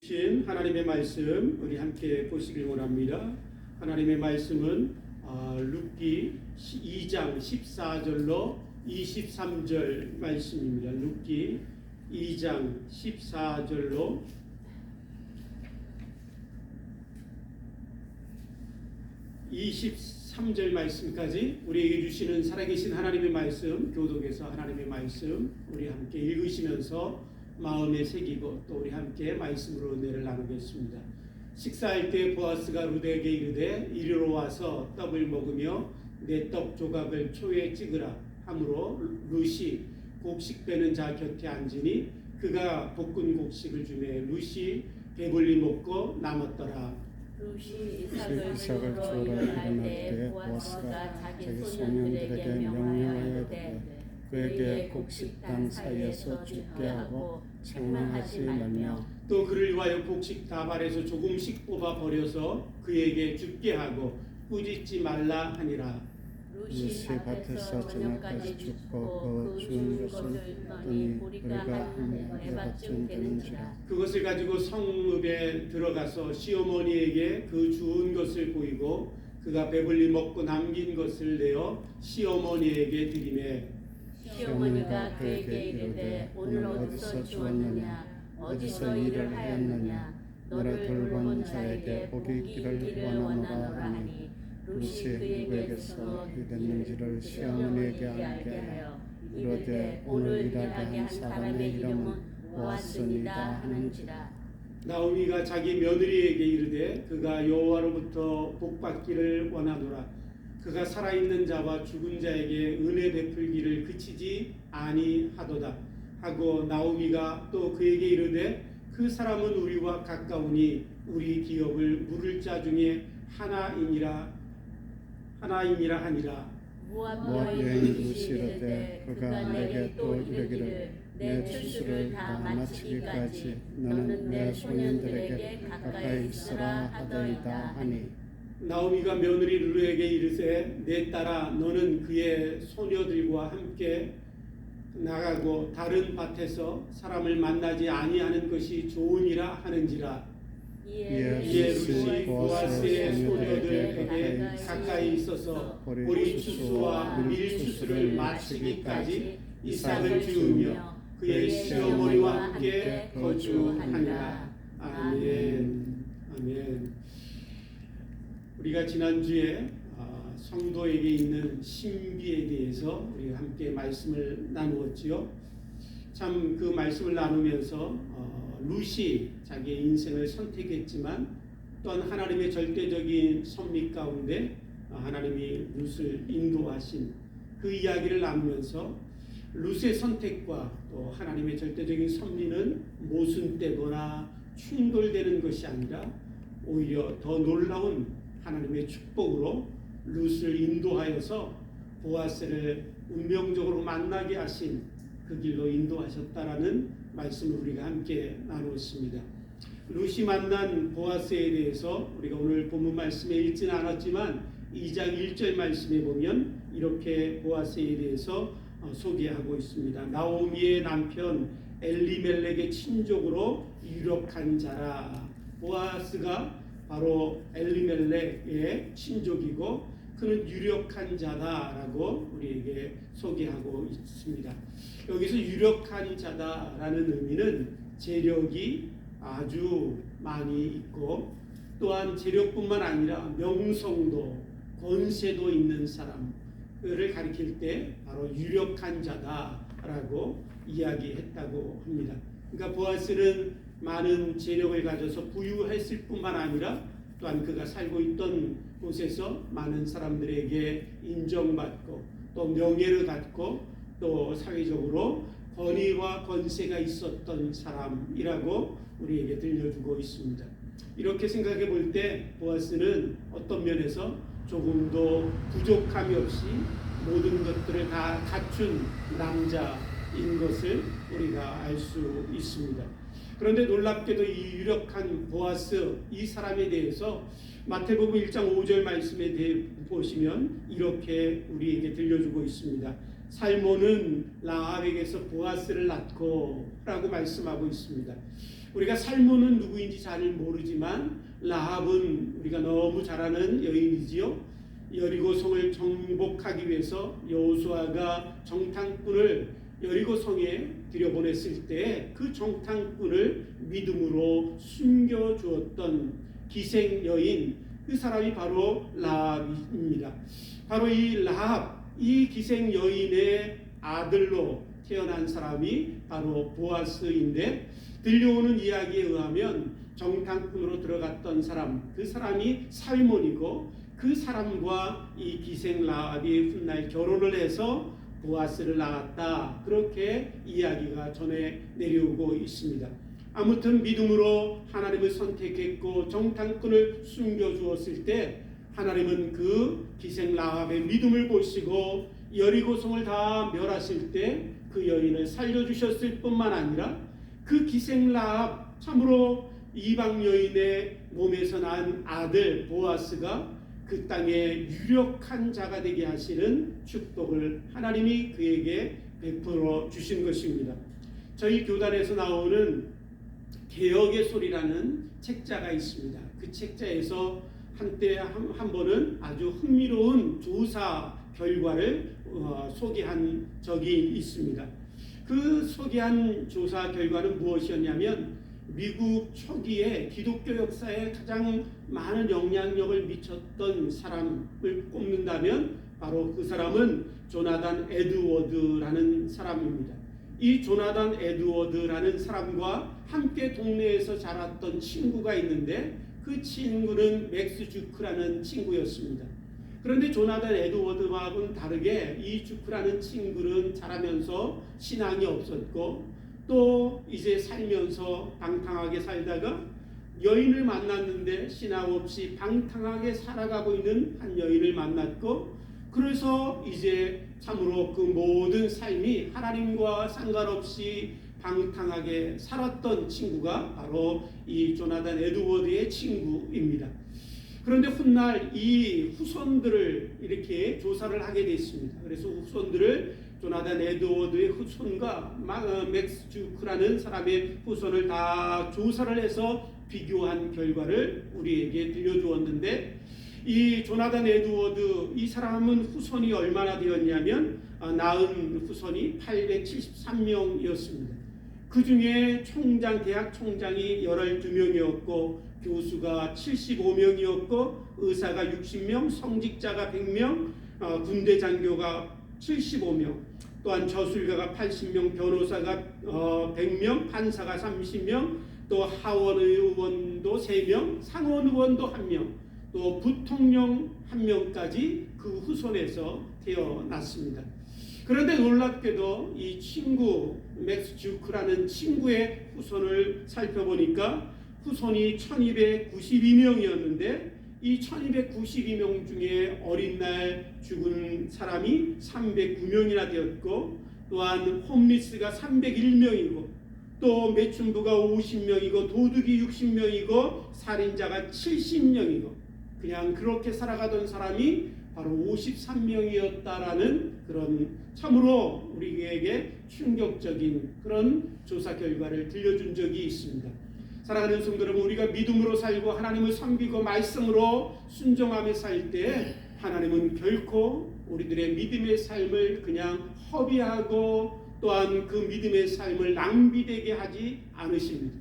주신 하나님의 말씀 우리 함께 보시길 원합니다. 하나님의 말씀은 룻기 2장 14절로 23절 말씀입니다. 룻기 2장 14절로 23절 말씀까지 우리에게 주시는 살아계신 하나님의 말씀, 교독에서 하나님의 말씀 우리 함께 읽으시면서 마음에 새기고 또 우리 함께 말씀으로 은혜를 나누겠습니다. 식사할 때 보아스가 룻에게 이르되 이리로 와서 떡을 먹으며 내 떡 조각을 초에 찍으라 하므로 룻이 곡식 빼는 자 곁에 앉으니 그가 볶은 곡식을 주매 룻이 배불리 먹고 남았더라. 룻이 이삭을 주러 일어날 때 보아스가 자기 소년들에게 명령하여되 그에게 곡식 땅 사이에서 죽게 하고 책망하지 말며 또 그를 위하여 곡식 다발에서 조금씩 뽑아 버려서 그에게 죽게 하고 꾸짖지 말라 하니라. 룻이 밭에서 저녁까지 죽고 그 주운 것을 떠니 우리가 한 에바쯤 되는지라. 그것을 가지고 성읍에 들어가서 시어머니에게 그 주운 것을 보이고 그가 배불리 먹고 남긴 것을 내어 시어머니에게 드리매 시어머니가 그에게 이르되 오늘 어디서 주었느냐 어디서 일을 하였느냐 너를 돌본 자에게 복이 있기를 원하노라 하니 룻이 그에게서 어떻게 됐는지를 시어머니에게 알게 하여 이르되 오늘 일하게 한 사람의 이름은 보아스니라 하는지라. 나오미가 자기 며느리에게 이르되 그가 여호와로부터 복받기를 원하노라. 그가 살아있는 자와 죽은 자에게 은혜 베풀기를 그치지 아니하도다 하고 나오미가 또 그에게 이르되 그 사람은 우리와 가까우니 우리 기업을 물을 자 중에 하나이니라 하니라. 모압 여인 룻이 이르되 그가 내게 또 이르기를 내 추수를 다 마치기까지 너는 내 소년들에게 가까이 있으라 하더이다 하니 나오미가 며느리 룻에게 이르되 내 딸아 너는 그의 소녀들과 함께 나가고 다른 밭에서 사람을 만나지 아니하는 것이 좋으니라 하는지라. 이에 룻이 보아스의 소녀들에게 가까이 있어서 보리 추수와 밀 추수를 마치기까지 이삭을 주우며 그의 시어머니와 함께 거주하니라. 아멘. 아멘. 우리가 지난주에 성도에게 있는 신비에 대해서 우리가 함께 말씀을 나누었지요. 참 그 말씀을 나누면서 룻이 자기의 인생을 선택했지만 또한 하나님의 절대적인 섭리 가운데 하나님이 룻을 인도하신 그 이야기를 나누면서 룻의 선택과 또 하나님의 절대적인 섭리는 모순되거나 충돌되는 것이 아니라 오히려 더 놀라운 하나님의 축복으로 룻을 인도하여서 보아스를 운명적으로 만나게 하신 그 길로 인도하셨다라는 말씀을 우리가 함께 나누었습니다. 룻이 만난 보아스에 대해서 우리가 오늘 본문 말씀에 읽지는 않았지만 2장 1절 말씀에 보면 이렇게 보아스에 대해서 소개하고 있습니다. 나오미의 남편 엘리멜렉의 친족으로 유력한 자라. 보아스가 바로 엘리멜렉의 친족이고 그는 유력한 자다라고 우리에게 소개하고 있습니다. 여기서 유력한 자다라는 의미는 재력이 아주 많이 있고 또한 재력뿐만 아니라 명성도 권세도 있는 사람을 가리킬 때 바로 유력한 자다라고 이야기했다고 합니다. 그러니까 보아스는 많은 재력을 가져서 부유했을 뿐만 아니라 또한 그가 살고 있던 곳에서 많은 사람들에게 인정받고 또 명예를 갖고 또 사회적으로 권위와 권세가 있었던 사람이라고 우리에게 들려주고 있습니다. 이렇게 생각해 볼 때 보아스는 어떤 면에서 조금도 부족함이 없이 모든 것들을 다 갖춘 남자인 것을 우리가 알 수 있습니다. 그런데 놀랍게도 이 유력한 보아스 이 사람에 대해서 마태복음 1장 5절 말씀에 대해 보시면 이렇게 우리에게 들려주고 있습니다. 살몬은 라합에게서 보아스를 낳고 라고 말씀하고 있습니다. 우리가 살몬은 누구인지 잘 모르지만 라합은 우리가 너무 잘 아는 여인이지요. 여리고성을 정복하기 위해서 여호수아가 정탐꾼을 여리고성에 들여보냈을 때 그 정탐꾼을 믿음으로 숨겨주었던 기생 여인, 그 사람이 바로 라합입니다. 바로 이 라합, 이 기생 여인의 아들로 태어난 사람이 바로 보아스인데, 들려오는 이야기에 의하면 정탐꾼으로 들어갔던 사람, 그 사람이 살몬이고, 그 사람과 이 기생 라합이 훗날 결혼을 해서 보아스를 낳았다, 그렇게 이야기가 전해 내려오고 있습니다. 아무튼 믿음으로 하나님을 선택했고 정탐꾼을 숨겨주었을 때 하나님은 그 기생 라합의 믿음을 보시고 여리고성을 다 멸하실 때 그 여인을 살려주셨을 뿐만 아니라 그 기생 라합, 참으로 이방 여인의 몸에서 난 아들 보아스가 그 땅에 유력한 자가 되게 하시는 축복을 하나님이 그에게 베풀어 주신 것입니다. 저희 교단에서 나오는 개혁의 소리라는 책자가 있습니다. 그 책자에서 한때 한 번은 아주 흥미로운 조사 결과를 소개한 적이 있습니다. 그 소개한 조사 결과는 무엇이었냐면, 미국 초기에 기독교 역사에 가장 많은 영향력을 미쳤던 사람을 꼽는다면 바로 그 사람은 조나단 에드워드라는 사람입니다. 이 조나단 에드워드라는 사람과 함께 동네에서 자랐던 친구가 있는데 그 친구는 맥스 주크라는 친구였습니다. 그런데 조나단 에드워드와는 다르게 이 주크라는 친구는 자라면서 신앙이 없었고, 또 이제 살면서 방탕하게 살다가 여인을 만났는데 신앙 없이 방탕하게 살아가고 있는 한 여인을 만났고, 그래서 이제 참으로 그 모든 삶이 하나님과 상관없이 방탕하게 살았던 친구가 바로 이 조나단 에드워드의 친구입니다. 그런데 훗날 이 후손들을 이렇게 조사를 하게 됐습니다. 그래서 후손들을 조나단 에드워드의 후손과 맥스 주크라는 사람의 후손을 다 조사를 해서 비교한 결과를 우리에게 들려주었는데, 이 조나단 에드워드 이 사람은 후손이 얼마나 되었냐면 낳은 후손이 873명이었습니다. 그 중에 대학 총장이 12명이었고 교수가 75명이었고 의사가 60명, 성직자가 100명, 군대 장교가 75명, 또한 저술가가 80명, 변호사가 100명, 판사가 30명, 또 하원 의원도 3명, 상원 의원도 1명, 또 부통령 1명까지 그 후손에서 태어났습니다. 그런데 놀랍게도 이 친구 맥스 주크라는 친구의 후손을 살펴보니까 후손이 1292명이었는데 이 1292명 중에 어린 날 죽은 사람이 309명이나 되었고, 또한 홈리스가 301명이고, 또 매춘부가 50명이고, 도둑이 60명이고, 살인자가 70명이고, 그냥 그렇게 살아가던 사람이 바로 53명이었다라는 그런 참으로 우리에게 충격적인 그런 조사 결과를 들려준 적이 있습니다. 사랑하는 성도 여러분, 우리가 믿음으로 살고 하나님을 섬기고 말씀으로 순종하며 살 때 하나님은 결코 우리들의 믿음의 삶을 그냥 허비하고 또한 그 믿음의 삶을 낭비되게 하지 않으십니다.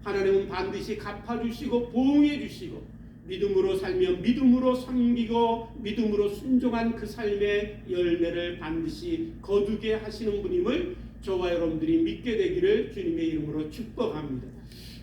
하나님은 반드시 갚아주시고 보응해주시고 믿음으로 살며 믿음으로 섬기고 믿음으로 순종한 그 삶의 열매를 반드시 거두게 하시는 분임을 저와 여러분들이 믿게 되기를 주님의 이름으로 축복합니다.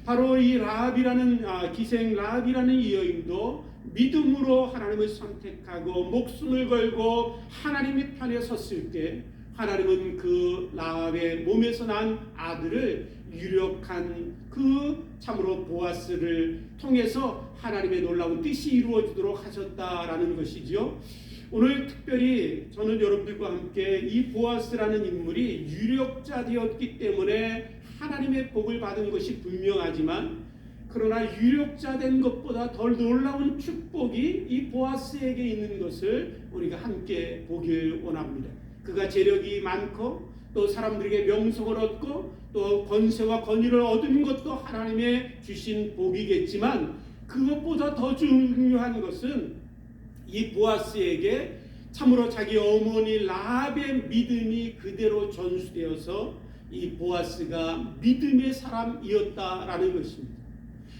바로 이 라합이라는 기생 라합이라는 이 여인도 믿음으로 하나님을 선택하고 목숨을 걸고 하나님의 편에 섰을 때 하나님은 그 라합의 몸에서 난 아들을 유력한 그 참으로 보아스를 통해서 하나님의 놀라운 뜻이 이루어지도록 하셨다라는 것이죠. 오늘 특별히 저는 여러분들과 함께 이 보아스라는 인물이 유력자 되었기 때문에 하나님의 복을 받은 것이 분명하지만, 그러나 유력자 된 것보다 더 놀라운 축복이 이 보아스에게 있는 것을 우리가 함께 보길 원합니다. 그가 재력이 많고 또 사람들에게 명성을 얻고 또 권세와 권위를 얻은 것도 하나님의 주신 복이겠지만 그것보다 더 중요한 것은 이 보아스에게 참으로 자기 어머니 라합의 믿음이 그대로 전수되어서 이 보아스가 믿음의 사람이었다라는 것입니다.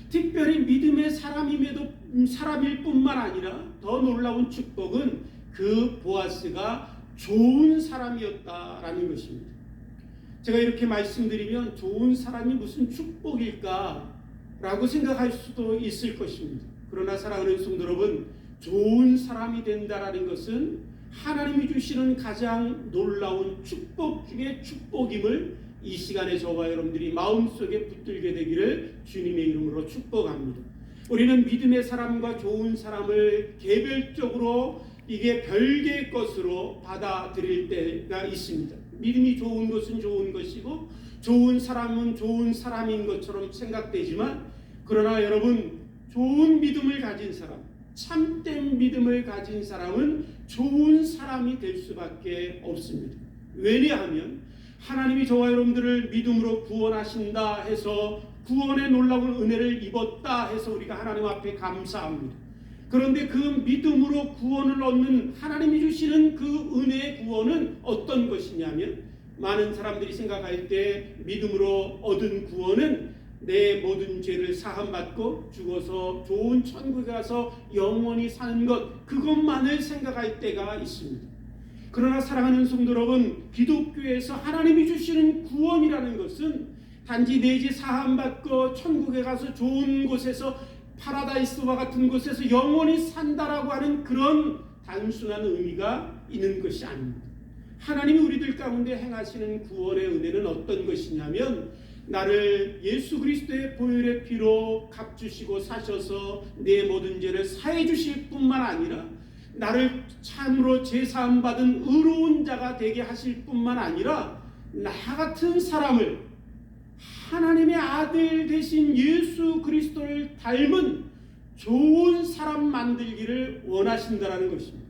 특별히 믿음의 사람일 뿐만 아니라 더 놀라운 축복은 그 보아스가 좋은 사람이었다라는 것입니다. 제가 이렇게 말씀드리면 좋은 사람이 무슨 축복일까라고 생각할 수도 있을 것입니다. 그러나 사랑하는 성도 여러분, 좋은 사람이 된다라는 것은 하나님이 주시는 가장 놀라운 축복 중에 축복임을 이 시간에 저와 여러분들이 마음속에 붙들게 되기를 주님의 이름으로 축복합니다. 우리는 믿음의 사람과 좋은 사람을 개별적으로 이게 별개의 것으로 받아들일 때가 있습니다. 믿음이 좋은 것은 좋은 것이고 좋은 사람은 좋은 사람인 것처럼 생각되지만, 그러나 여러분, 좋은 믿음을 가진 사람, 참된 믿음을 가진 사람은 좋은 사람이 될 수밖에 없습니다. 왜냐하면 하나님이 저와 여러분들을 믿음으로 구원하신다 해서 구원의 놀라운 은혜를 입었다 해서 우리가 하나님 앞에 감사합니다. 그런데 그 믿음으로 구원을 얻는 하나님이 주시는 그 은혜의 구원은 어떤 것이냐면, 많은 사람들이 생각할 때 믿음으로 얻은 구원은 내 모든 죄를 사함받고 죽어서 좋은 천국에 가서 영원히 사는 것, 그것만을 생각할 때가 있습니다. 그러나 사랑하는 성도 여러분, 기독교에서 하나님이 주시는 구원이라는 것은 단지 내 죄 사함받고 천국에 가서 좋은 곳에서, 파라다이스와 같은 곳에서 영원히 산다라고 하는 그런 단순한 의미가 있는 것이 아닙니다. 하나님이 우리들 가운데 행하시는 구원의 은혜는 어떤 것이냐면, 나를 예수 그리스도의 보혈의 피로 값주시고 사셔서 내 모든 죄를 사해 주실 뿐만 아니라 나를 참으로 제사함 받은 의로운 자가 되게 하실 뿐만 아니라 나 같은 사람을 하나님의 아들 되신 예수 그리스도를 닮은 좋은 사람 만들기를 원하신다라는 것입니다.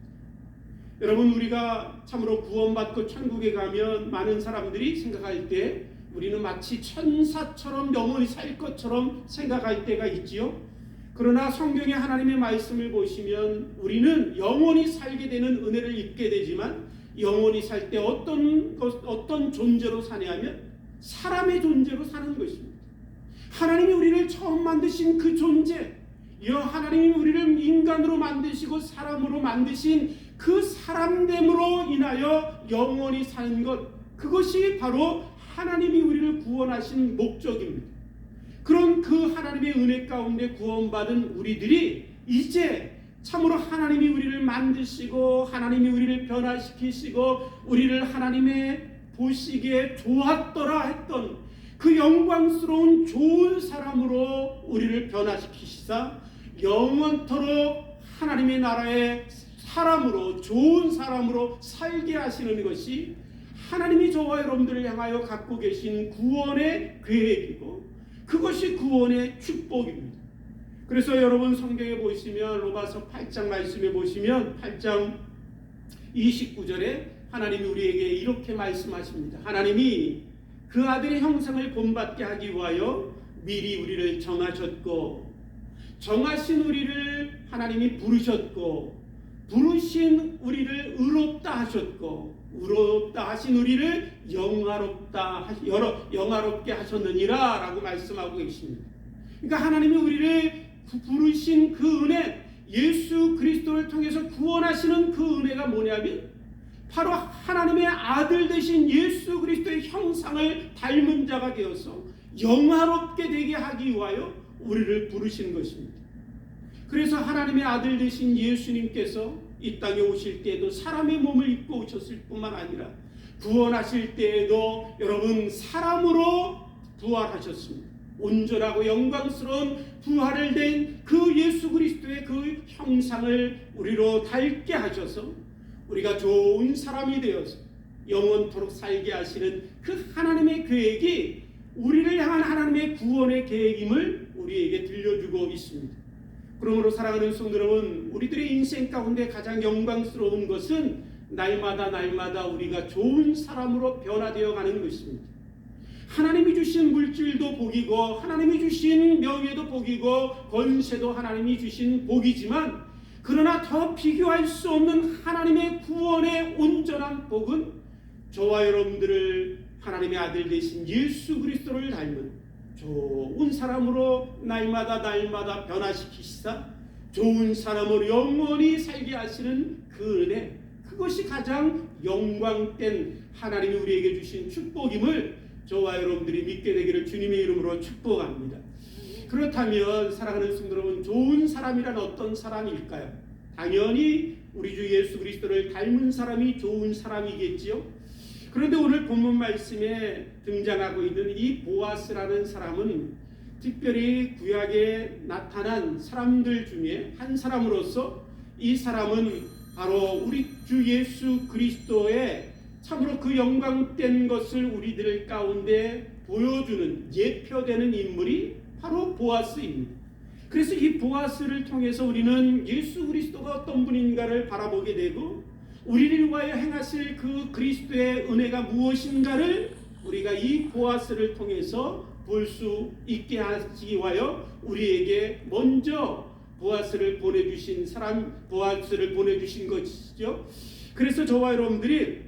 여러분, 우리가 참으로 구원받고 천국에 가면 많은 사람들이 생각할 때 우리는 마치 천사처럼 영원히 살 것처럼 생각할 때가 있지요. 그러나 성경의 하나님의 말씀을 보시면 우리는 영원히 살게 되는 은혜를 입게 되지만, 영원히 살 때 어떤 존재로 사냐면 사람의 존재로 사는 것입니다. 하나님이 우리를 처음 만드신 그 존재, 하나님이 우리를 인간으로 만드시고 사람으로 만드신 그 사람됨으로 인하여 영원히 사는 것, 그것이 바로 하나님이 우리를 구원하신 목적입니다. 그런 그 하나님의 은혜 가운데 구원받은 우리들이 이제 참으로 하나님이 우리를 만드시고 하나님이 우리를 변화시키시고 우리를 하나님의 보시기에 좋았더라 했던 그 영광스러운 좋은 사람으로 우리를 변화시키시사 영원토록 하나님의 나라의 사람으로, 좋은 사람으로 살게 하시는 것이 하나님이 저와 여러분들을 향하여 갖고 계신 구원의 계획이고, 그것이 구원의 축복입니다. 그래서 여러분 성경에 보시면 로마서 8장 말씀에 보시면 8장 29절에 하나님이 우리에게 이렇게 말씀하십니다. 하나님이 그 아들의 형상을 본받게 하기 위하여 미리 우리를 정하셨고, 정하신 우리를 하나님이 부르셨고, 부르신 우리를 의롭다 하셨고, 의롭다 하신 우리를 영화롭게 하셨느니라 라고 말씀하고 계십니다. 그러니까 하나님이 우리를 부르신 그 은혜, 예수 그리스도를 통해서 구원하시는 그 은혜가 뭐냐면 바로 하나님의 아들 되신 예수 그리스도의 형상을 닮은 자가 되어서 영화롭게 되게 하기 위하여 우리를 부르신 것입니다. 그래서 하나님의 아들 되신 예수님께서 이 땅에 오실 때에도 사람의 몸을 입고 오셨을 뿐만 아니라 구원하실 때에도 여러분 사람으로 부활하셨습니다. 온전하고 영광스러운 부활을 된 그 예수 그리스도의 그 형상을 우리로 닮게 하셔서 우리가 좋은 사람이 되어서 영원토록 살게 하시는 그 하나님의 계획이 우리를 향한 하나님의 구원의 계획임을 우리에게 들려주고 있습니다. 그러므로 사랑하는 성도 여러분, 우리들의 인생 가운데 가장 영광스러운 것은 날마다 우리가 좋은 사람으로 변화되어 가는 것입니다. 하나님이 주신 물질도 복이고 하나님이 주신 명예도 복이고 권세도 하나님이 주신 복이지만, 그러나 더 비교할 수 없는 하나님의 구원의 온전한 복은 저와 여러분들을 하나님의 아들 되신 예수 그리스도를 닮은 좋은 사람으로 날마다 변화시키시사 좋은 사람으로 영원히 살게 하시는 그 은혜, 그것이 가장 영광된 하나님이 우리에게 주신 축복임을 저와 여러분들이 믿게 되기를 주님의 이름으로 축복합니다. 그렇다면 사랑하는 성도 여러분, 좋은 사람이란 어떤 사람일까요? 당연히 우리 주 예수 그리스도를 닮은 사람이 좋은 사람이겠지요. 그런데 오늘 본문 말씀에 등장하고 있는 이 보아스라는 사람은 특별히 구약에 나타난 사람들 중에 한 사람으로서 이 사람은 바로 우리 주 예수 그리스도의 참으로 그 영광된 것을 우리들 가운데 보여주는 예표되는 인물이 바로 보아스입니다. 그래서 이 보아스를 통해서 우리는 예수 그리스도가 어떤 분인가를 바라보게 되고 우리를 위하여 행하실 그 그리스도의 은혜가 무엇인가를 우리가 이 보아스를 통해서 볼 수 있게 하기 위하여 우리에게 먼저 보아스를 보내주신 것이죠. 그래서 저와 여러분들이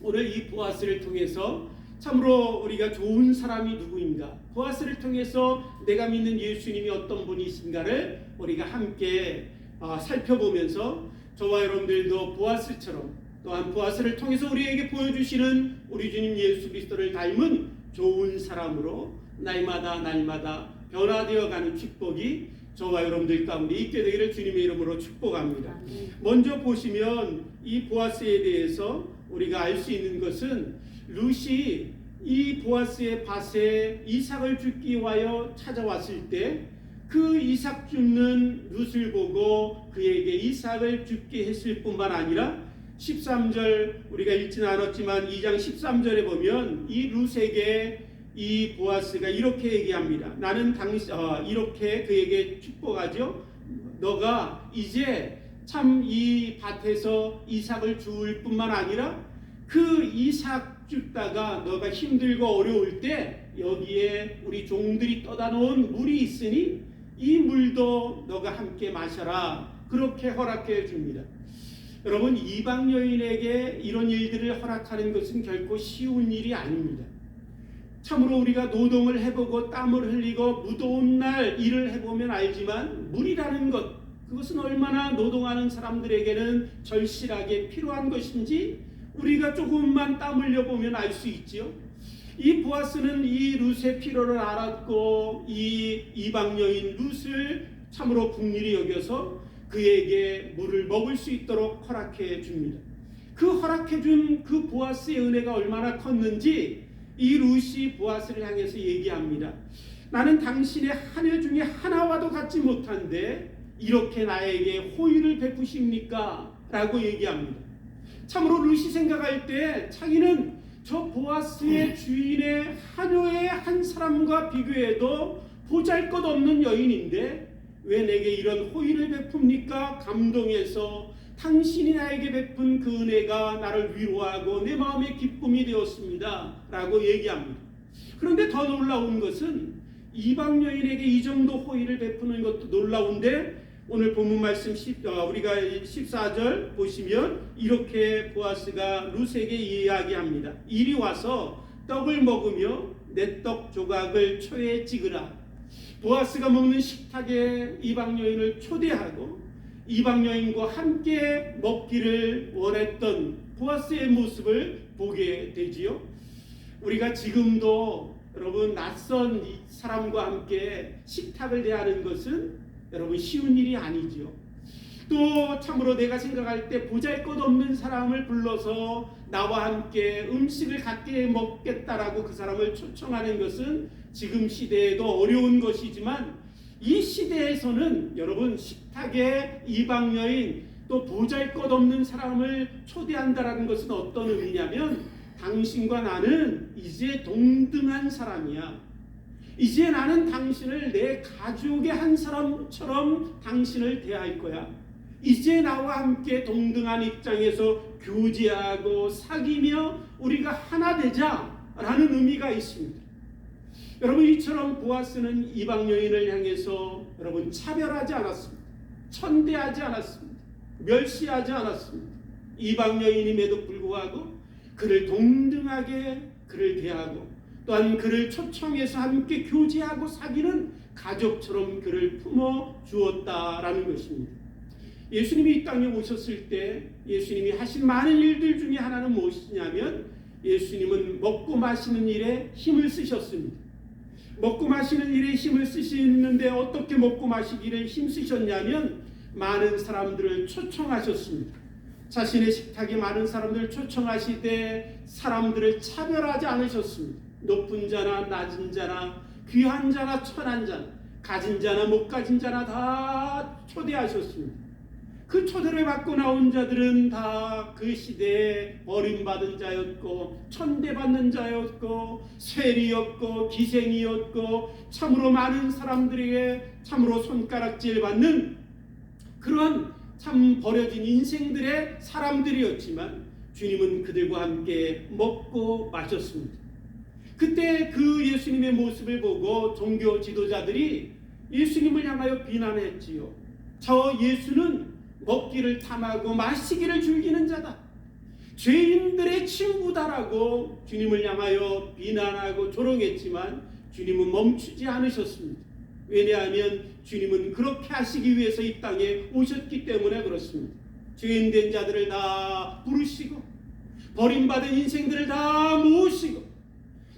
오늘 이 보아스를 통해서 참으로 우리가 좋은 사람이 누구인가, 보아스를 통해서 내가 믿는 예수님이 어떤 분이신가를 우리가 함께 살펴보면서 저와 여러분들도 보아스처럼 또한 보아스를 통해서 우리에게 보여주시는 우리 주님 예수 그리스도를 닮은 좋은 사람으로 날마다 변화되어가는 축복이 저와 여러분들 가운데 있게 되기를 주님의 이름으로 축복합니다. 먼저 보시면 이 보아스에 대해서 우리가 알 수 있는 것은 룻이 이 보아스의 밭에 이삭을 줍기 위하여 찾아왔을 때 그 이삭 줍는 룻을 보고 그에게 이삭을 줍게 했을 뿐만 아니라 13절 우리가 읽지는 않았지만 2장 13절에 보면 이 룻에게 이 보아스가 이렇게 얘기합니다. 나는 이렇게 그에게 축복하죠. 너가 이제 참 이 밭에서 이삭을 줄 뿐만 아니라 그 이삭 줍다가 너가 힘들고 어려울 때 여기에 우리 종들이 떠다 놓은 물이 있으니 이 물도 너가 함께 마셔라. 그렇게 허락해 줍니다. 여러분, 이방 여인에게 이런 일들을 허락하는 것은 결코 쉬운 일이 아닙니다. 참으로 우리가 노동을 해보고 땀을 흘리고 무더운 날 일을 해보면 알지만 물이라는 것, 그것은 얼마나 노동하는 사람들에게는 절실하게 필요한 것인지 우리가 조금만 땀 흘려보면 알 수 있지요. 이 보아스는 이 룻의 필요를 알았고 이 이방 여인 룻을 참으로 긍휼히 여겨서 그에게 물을 먹을 수 있도록 허락해 줍니다. 그 허락해 준 그 보아스의 은혜가 얼마나 컸는지 이 룻이 보아스를 향해서 얘기합니다. 나는 당신의 하늘 중에 하나와도 같지 못한데 이렇게 나에게 호의를 베푸십니까? 라고 얘기합니다. 참으로 룻이 생각할 때 자기는 저 보아스의 주인의 하녀의 한 사람과 비교해도 보잘것없는 여인인데 왜 내게 이런 호의를 베풉니까? 감동해서 당신이 나에게 베푼 그 은혜가 나를 위로하고 내 마음의 기쁨이 되었습니다 라고 얘기합니다. 그런데 더 놀라운 것은 이방 여인에게 이 정도 호의를 베푸는 것도 놀라운데 오늘 본문 말씀 우리가 14절 보시면 이렇게 보아스가 룻에게 이야기합니다. 이리 와서 떡을 먹으며 내 떡 조각을 초에 찍으라. 보아스가 먹는 식탁에 이방 여인을 초대하고 이방 여인과 함께 먹기를 원했던 보아스의 모습을 보게 되지요. 우리가 지금도 여러분 낯선 사람과 함께 식탁을 대하는 것은 여러분 쉬운 일이 아니지요. 또 참으로 내가 생각할 때 보잘것없는 사람을 불러서 나와 함께 음식을 같이 먹겠다라고 그 사람을 초청하는 것은 지금 시대에도 어려운 것이지만 이 시대에서는 여러분 식탁에 이방 여인 또 보잘것없는 사람을 초대한다라는 것은 어떤 의미냐면 당신과 나는 이제 동등한 사람이야. 이제 나는 당신을 내 가족의 한 사람처럼 당신을 대할 거야. 이제 나와 함께 동등한 입장에서 교제하고 사귀며 우리가 하나 되자라는 의미가 있습니다. 여러분, 이처럼 보아스는 이방 여인을 향해서 여러분 차별하지 않았습니다. 천대하지 않았습니다. 멸시하지 않았습니다. 이방 여인임에도 불구하고 그를 동등하게 그를 대하고 또한 그를 초청해서 함께 교제하고 사귀는 가족처럼 그를 품어 주었다라는 것입니다. 예수님이 이 땅에 오셨을 때 예수님이 하신 많은 일들 중에 하나는 무엇이냐면 예수님은 먹고 마시는 일에 힘을 쓰셨습니다. 먹고 마시는 일에 힘을 쓰시는데 어떻게 먹고 마시기를 힘쓰셨냐면 많은 사람들을 초청하셨습니다. 자신의 식탁에 많은 사람들을 초청하시되 사람들을 차별하지 않으셨습니다. 높은 자나 낮은 자나 귀한 자나 천한 자, 가진 자나 못 가진 자나 다 초대하셨습니다. 그 초대를 받고 나온 자들은 다 그 시대에 버림받은 자였고 천대받는 자였고 쇠리였고 기생이었고 참으로 많은 사람들에게 참으로 손가락질 받는 그런 참 버려진 인생들의 사람들이었지만 주님은 그들과 함께 먹고 마셨습니다. 그때 그 예수님의 모습을 보고 종교 지도자들이 예수님을 향하여 비난했지요. 저 예수는 먹기를 탐하고 마시기를 즐기는 자다. 죄인들의 친구다라고 주님을 향하여 비난하고 조롱했지만 주님은 멈추지 않으셨습니다. 왜냐하면 주님은 그렇게 하시기 위해서 이 땅에 오셨기 때문에 그렇습니다. 죄인된 자들을 다 부르시고 버림받은 인생들을 다 모으시고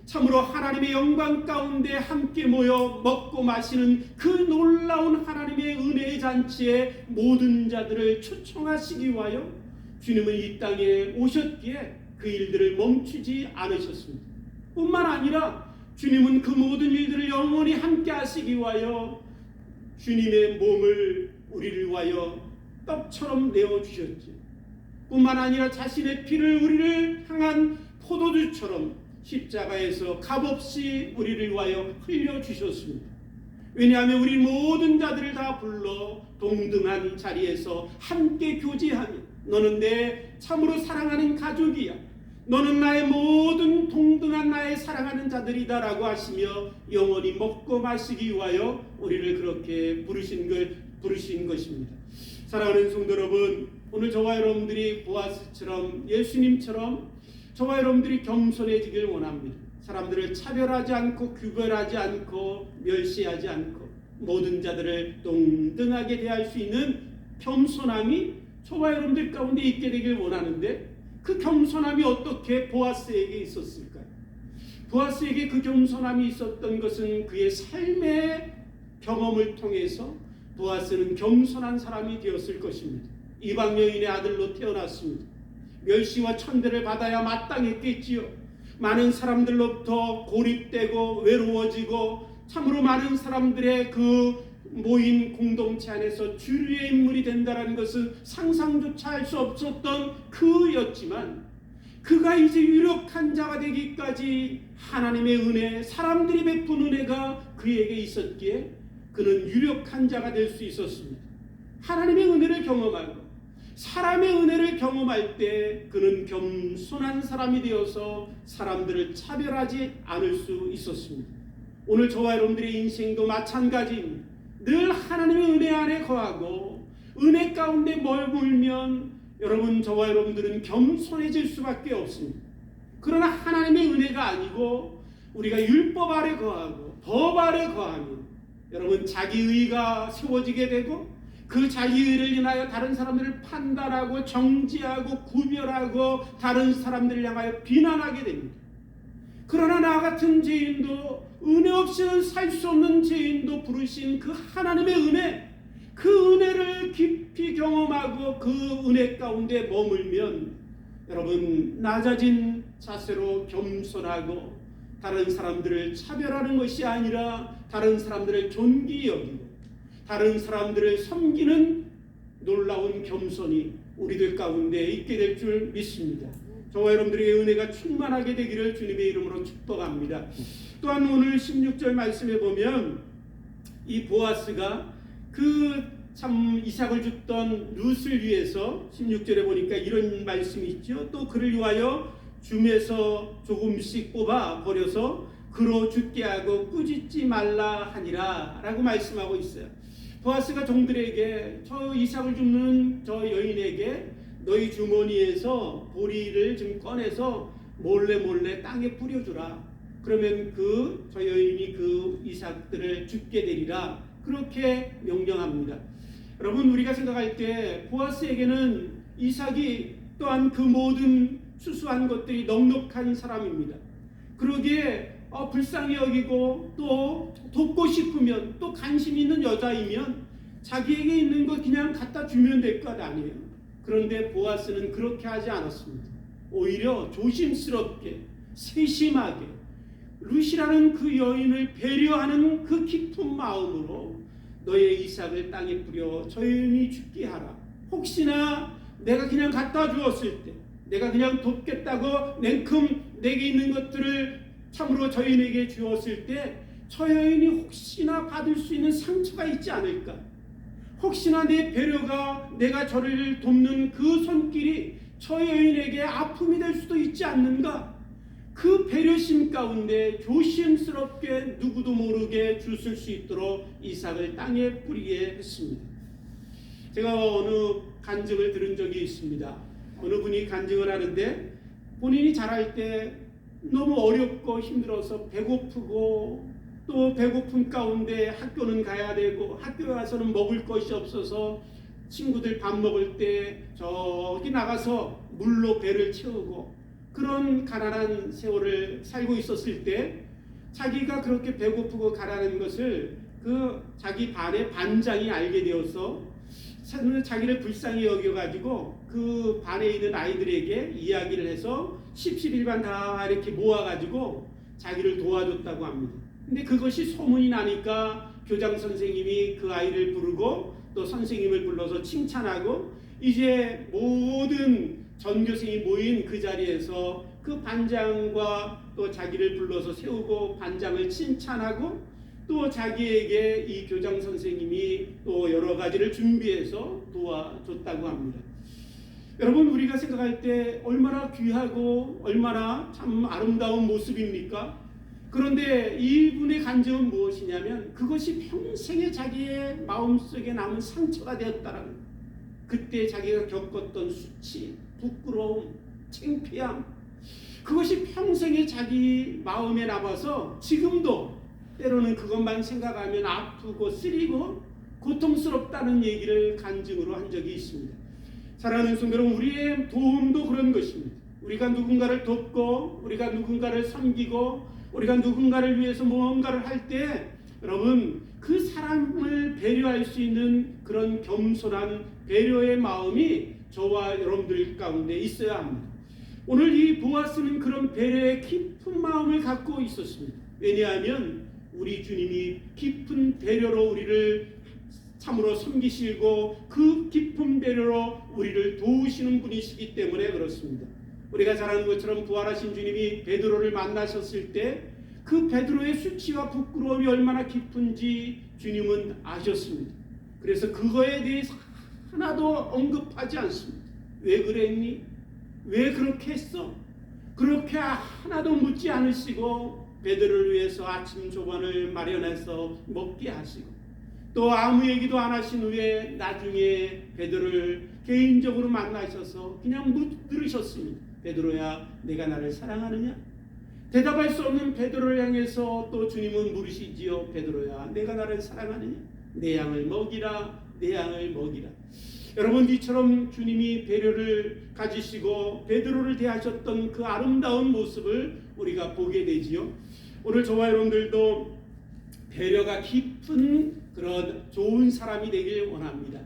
참으로 하나님의 영광 가운데 함께 모여 먹고 마시는 그 놀라운 하나님의 은혜의 잔치에 모든 자들을 초청하시기 위하여 주님은 이 땅에 오셨기에 그 일들을 멈추지 않으셨습니다. 뿐만 아니라 주님은 그 모든 일들을 영원히 함께 하시기 위하여 주님의 몸을 우리를 위하여 떡처럼 내어주셨지. 뿐만 아니라 자신의 피를 우리를 향한 포도주처럼 십자가에서 값없이 우리를 위하여 흘려주셨습니다. 왜냐하면 우리 모든 자들을 다 불러 동등한 자리에서 함께 교제하며 너는 내 참으로 사랑하는 가족이야. 너는 나의 모든 동등한 나의 사랑하는 자들이다라고 하시며 영원히 먹고 마시기 위하여 우리를 그렇게 부르신 것입니다. 사랑하는 성도 여러분, 오늘 저와 여러분들이 보아스처럼 예수님처럼 저와 여러분들이 겸손해지길 원합니다. 사람들을 차별하지 않고 구별하지 않고 멸시하지 않고 모든 자들을 동등하게 대할 수 있는 겸손함이 저와 여러분들 가운데 있게 되길 원하는데 그 겸손함이 어떻게 보아스에게 있었을까요? 보아스에게 그 겸손함이 있었던 것은 그의 삶의 경험을 통해서 보아스는 겸손한 사람이 되었을 것입니다. 이방 여인의 아들로 태어났습니다. 멸시와 천대를 받아야 마땅했겠지요. 많은 사람들로부터 고립되고 외로워지고 참으로 많은 사람들의 그 모인 공동체 안에서 주류의 인물이 된다는 것은 상상조차 할 수 없었던 그였지만 그가 이제 유력한 자가 되기까지 하나님의 은혜, 사람들이 베푼 은혜가 그에게 있었기에 그는 유력한 자가 될 수 있었습니다. 하나님의 은혜를 경험하고 사람의 은혜를 경험할 때 그는 겸손한 사람이 되어서 사람들을 차별하지 않을 수 있었습니다. 오늘 저와 여러분들의 인생도 마찬가지입니다. 늘 하나님의 은혜 안에 거하고 은혜 가운데 머물면 여러분 저와 여러분들은 겸손해질 수밖에 없습니다. 그러나 하나님의 은혜가 아니고 우리가 율법 아래 거하고 법 아래 거하면 여러분 자기의가 세워지게 되고 그 자기의를 인하여 다른 사람들을 판단하고 정죄하고 구별하고 다른 사람들을 향하여 비난하게 됩니다. 그러나 나 같은 죄인도 은혜 없이는 살 수 없는 죄인도 부르신 그 하나님의 은혜, 그 은혜를 깊이 경험하고 그 은혜 가운데 머물면 여러분 낮아진 자세로 겸손하고 다른 사람들을 차별하는 것이 아니라 다른 사람들을 존귀 여기고 다른 사람들을 섬기는 놀라운 겸손이 우리들 가운데 있게 될 줄 믿습니다. 저와 여러분들의 은혜가 충만하게 되기를 주님의 이름으로 축복합니다. 또한 오늘 16절 말씀에 보면 이 보아스가 그 참 이삭을 줍던 룻을 위해서 16절에 보니까 이런 말씀이 있죠. 또 그를 위하여 줌에서 조금씩 뽑아 버려서 그로 죽게 하고 꾸짖지 말라 하니라 라고 말씀하고 있어요. 보아스가 종들에게 저 이삭을 줍는 저 여인에게 너희 주머니에서 보리를 좀 꺼내서 몰래 땅에 뿌려주라. 그러면 저 여인이 그 이삭들을 죽게 되리라. 그렇게 명령합니다. 여러분, 우리가 생각할 때 보아스에게는 이삭이 또한 그 모든 수수한 것들이 넉넉한 사람입니다. 그러기에 불쌍히 여기고 또 돕고 싶으면 또 관심 있는 여자이면 자기에게 있는 거 그냥 갖다 주면 될 것 아니에요. 그런데 보아스는 그렇게 하지 않았습니다. 오히려 조심스럽게 세심하게 룻이라는 그 여인을 배려하는 그 깊은 마음으로 너의 이삭을 땅에 뿌려 저 여인이 죽게 하라. 혹시나 내가 그냥 갖다 주었을 때, 내가 그냥 돕겠다고 냉큼 내게 있는 것들을 참으로 저 여인에게 주었을 때 저 여인이 혹시나 받을 수 있는 상처가 있지 않을까? 혹시나 내 배려가 내가 저를 돕는 그 손길이 저 여인에게 아픔이 될 수도 있지 않는가? 그 배려심 가운데 조심스럽게 누구도 모르게 주실 수 있도록 이삭을 땅에 뿌리게 했습니다. 제가 어느 간증을 들은 적이 있습니다. 어느 분이 간증을 하는데 본인이 자랄 때 너무 어렵고 힘들어서 배고프고 또 배고픈 가운데 학교는 가야 되고 학교에 가서는 먹을 것이 없어서 친구들 밥 먹을 때 저기 나가서 물로 배를 채우고 그런 가난한 세월을 살고 있었을 때 자기가 그렇게 배고프고 가난한 것을 그 자기 반의 반장이 알게 되어서 자기를 불쌍히 여겨가지고 그 반에 있는 아이들에게 이야기를 해서 11반 다 이렇게 모아가지고 자기를 도와줬다고 합니다. 근데 그것이 소문이 나니까 교장 선생님이 그 아이를 부르고 또 선생님을 불러서 칭찬하고 이제 모든 전교생이 모인 그 자리에서 그 반장과 또 자기를 불러서 세우고 반장을 칭찬하고 또 자기에게 이 교장 선생님이 또 여러 가지를 준비해서 도와줬다고 합니다. 여러분, 우리가 생각할 때 얼마나 귀하고 얼마나 참 아름다운 모습입니까? 그런데 이분의 간증은 무엇이냐면 그것이 평생에 자기의 마음속에 남은 상처가 되었다라는 거예요. 그때 자기가 겪었던 수치, 부끄러움, 창피함, 그것이 평생에 자기 마음에 남아서 지금도 때로는 그것만 생각하면 아프고 쓰리고 고통스럽다는 얘기를 간증으로 한 적이 있습니다. 사랑하는 성도 여러분, 우리의 도움도 그런 것입니다. 우리가 누군가를 돕고 우리가 누군가를 섬기고 우리가 누군가를 위해서 무언가를 할 때 여러분 그 사람을 배려할 수 있는 그런 겸손한 배려의 마음이 저와 여러분들 가운데 있어야 합니다. 오늘 이 보아스는 그런 배려의 깊은 마음을 갖고 있었습니다. 왜냐하면 우리 주님이 깊은 배려로 우리를 참으로 섬기시고 그 깊은 배려로 우리를 도우시는 분이시기 때문에 그렇습니다. 우리가 잘 아는 것처럼 부활하신 주님이 베드로를 만나셨을 때 그 베드로의 수치와 부끄러움이 얼마나 깊은지 주님은 아셨습니다. 그래서 그거에 대해서 하나도 언급하지 않습니다. 왜 그랬니? 왜 그렇게 했어? 그렇게 하나도 묻지 않으시고 베드로를 위해서 아침 조반을 마련해서 먹게 하시고 또 아무 얘기도 안 하신 후에 나중에 베드로를 개인적으로 만나셔서 그냥 물으셨습니다. 베드로야, 내가 나를 사랑하느냐? 대답할 수 없는 베드로를 향해서 또 주님은 물으시지요. 베드로야, 내가 나를 사랑하느냐? 내 양을 먹이라, 내 양을 먹이라. 여러분, 이처럼 주님이 배려를 가지시고 베드로를 대하셨던 그 아름다운 모습을 우리가 보게 되지요. 오늘 저와 여러분들도 배려가 깊은 그런 좋은 사람이 되길 원합니다.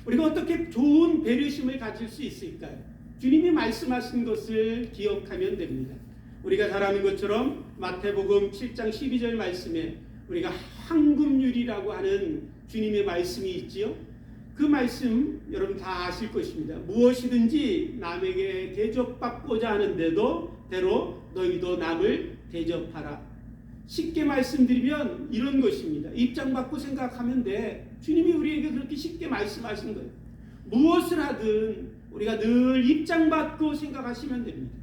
우리가 어떻게 좋은 배려심을 가질 수 있을까요? 주님이 말씀하신 것을 기억하면 됩니다. 우리가 잘 아는 것처럼 마태복음 7장 12절 말씀에 우리가 황금률이라고 하는 주님의 말씀이 있지요. 그 말씀 여러분 다 아실 것입니다. 무엇이든지 남에게 대접받고자 하는데도 대로 너희도 남을 대접하라. 쉽게 말씀드리면 이런 것입니다. 입장 받고 생각하면 돼. 주님이 우리에게 그렇게 쉽게 말씀하신 거예요. 무엇을 하든 우리가 늘 입장 받고 생각하시면 됩니다.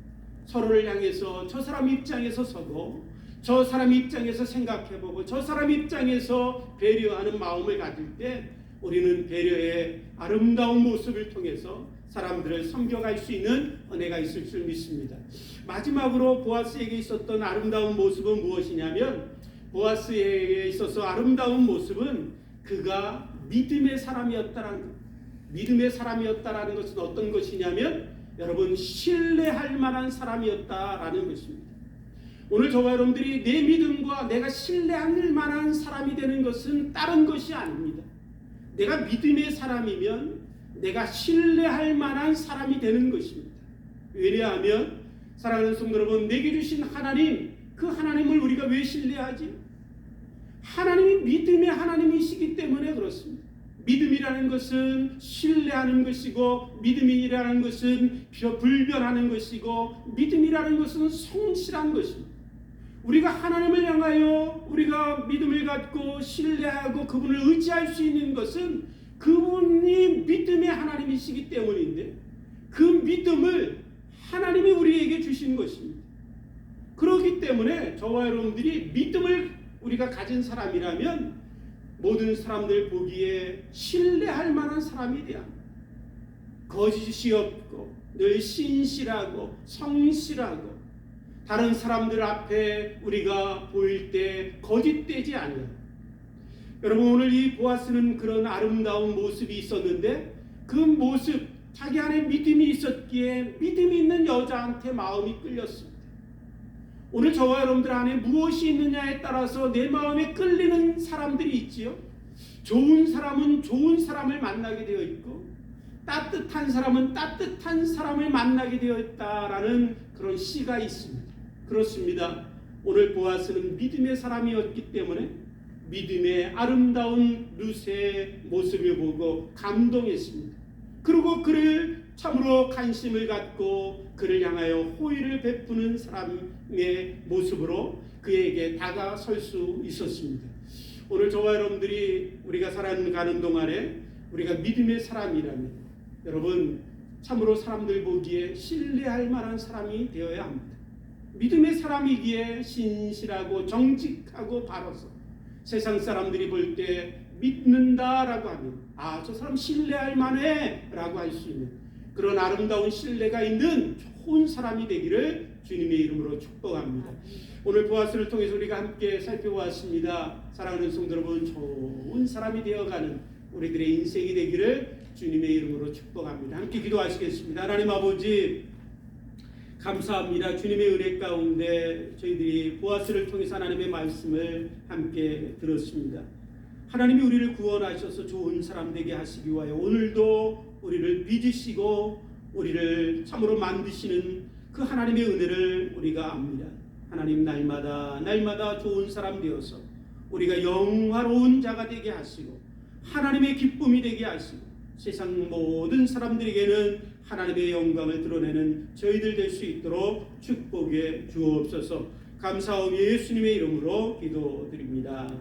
서로를 향해서 저 사람 입장에서 서고 저 사람 입장에서 생각해보고 저 사람 입장에서 배려하는 마음을 가질 때 우리는 배려의 아름다운 모습을 통해서 사람들을 섬겨갈 수 있는 은혜가 있을 줄 믿습니다. 마지막으로 보아스에게 있었던 아름다운 모습은 무엇이냐면, 보아스에게 있어서 아름다운 모습은 그가 믿음의 사람이었다라는 것. 믿음의 사람이었다라는 것은 어떤 것이냐면 여러분, 신뢰할 만한 사람이었다라는 것입니다. 오늘 저와 여러분들이 내 믿음과 내가 신뢰할 만한 사람이 되는 것은 다른 것이 아닙니다. 내가 믿음의 사람이면 내가 신뢰할 만한 사람이 되는 것입니다. 왜냐하면 사랑하는 성도 여러분, 내게 주신 하나님, 그 하나님을 우리가 왜 신뢰하지? 하나님이 믿음의 하나님이시기 때문에 그렇습니다. 믿음이라는 것은 신뢰하는 것이고, 믿음이라는 것은 불변하는 것이고, 믿음이라는 것은 성실한 것입니다. 우리가 하나님을 향하여 우리가 믿음을 갖고 신뢰하고 그분을 의지할 수 있는 것은 그분이 믿음의 하나님이시기 때문인데, 그 믿음을 하나님이 우리에게 주신 것입니다. 그렇기 때문에 저와 여러분들이 믿음을 우리가 가진 사람이라면 모든 사람들 보기에 신뢰할 만한 사람이 돼야 합니다. 거짓이 없고 늘 신실하고 성실하고 다른 사람들 앞에 우리가 보일 때 거짓되지 않아요. 여러분, 오늘 이 보아스는 그런 아름다운 모습이 있었는데 그 모습, 자기 안에 믿음이 있었기에 믿음이 있는 여자한테 마음이 끌렸습니다. 오늘 저와 여러분들 안에 무엇이 있느냐에 따라서 내 마음에 끌리는 사람들이 있지요. 좋은 사람은 좋은 사람을 만나게 되어 있고, 따뜻한 사람은 따뜻한 사람을 만나게 되어 있다라는 그런 시가 있습니다. 그렇습니다. 오늘 보아스는 믿음의 사람이었기 때문에 믿음의 아름다운 룻의 모습을 보고 감동했습니다. 그리고 그를 참으로 관심을 갖고 그를 향하여 호의를 베푸는 사람의 모습으로 그에게 다가설 수 있었습니다. 오늘 저와 여러분들이 우리가 살아가는 동안에 우리가 믿음의 사람이라면 여러분, 참으로 사람들 보기에 신뢰할 만한 사람이 되어야 합니다. 믿음의 사람이기에 신실하고 정직하고 바로서 세상 사람들이 볼 때 믿는다라고 하면 저 사람 신뢰할 만해 라고 할 수 있는 그런 아름다운 신뢰가 있는 좋은 사람이 되기를 주님의 이름으로 축복합니다. 오늘 보아스를 통해서 우리가 함께 살펴보았습니다. 사랑하는 성도 여러분, 좋은 사람이 되어가는 우리들의 인생이 되기를 주님의 이름으로 축복합니다. 함께 기도하시겠습니다. 하나님 아버지, 감사합니다. 주님의 은혜 가운데 저희들이 보아스를 통해서 하나님의 말씀을 함께 들었습니다. 하나님이 우리를 구원하셔서 좋은 사람 되게 하시기 위하여 오늘도 우리를 빚으시고 우리를 참으로 만드시는 그 하나님의 은혜를 우리가 압니다. 하나님, 날마다 좋은 사람 되어서 우리가 영화로운 자가 되게 하시고 하나님의 기쁨이 되게 하시고 세상 모든 사람들에게는 하나님의 영광을 드러내는 저희들 될 수 있도록 축복해 주옵소서. 감사하며 예수님의 이름으로 기도드립니다.